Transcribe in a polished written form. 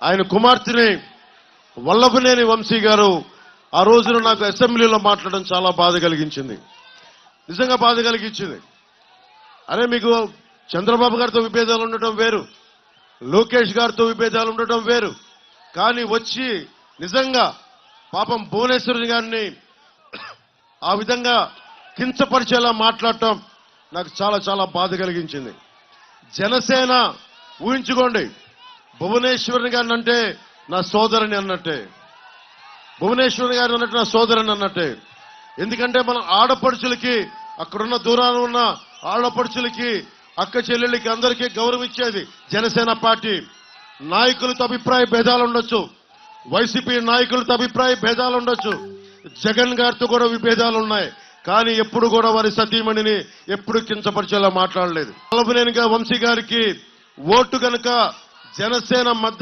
ఆయన కుమార్తెని వల్లభనేని వంశీ గారు ఆ రోజున నాకు అసెంబ్లీలో మాట్లాడడం చాలా బాధ కలిగించింది. నిజంగా బాధ కలిగించింది. అరే మీకు చంద్రబాబు గారితో విభేదాలు ఉండటం వేరు, లోకేష్ గారితో విభేదాలు ఉండటం వేరు, కానీ వచ్చి నిజంగా పాపం భువనేశ్వరి గారిని ఆ విధంగా కించపరిచేలా మాట్లాడటం నాకు చాలా చాలా బాధ కలిగించింది. జనసేన ఊహించుకోండి, భువనేశ్వరి గారిని అంటే నా సోదరుని అన్నట్టే, భువనేశ్వరి గారిని అన్నట్టు నా సోదరుని అన్నట్టే. ఎందుకంటే మనం ఆడపడుచులకి, అక్కడున్న దూరాన ఉన్న ఆడపడుచులకి, అక్క చెల్లెళ్ళకి అందరికీ గౌరవం ఇచ్చేది జనసేన పార్టీ. నాయకులతో అభిప్రాయ భేదాలు ఉండొచ్చు, వైసీపీ నాయకులతో అభిప్రాయ భేదాలు ఉండొచ్చు, జగన్ గారితో కూడా విభేదాలు ఉన్నాయి, కానీ ఎప్పుడు కూడా వారి సతీమణిని ఎప్పుడు కించపరిచేలా మాట్లాడలేదు. వల్లభనేని వంశీ గారికి ఓటు కనుక జనసేన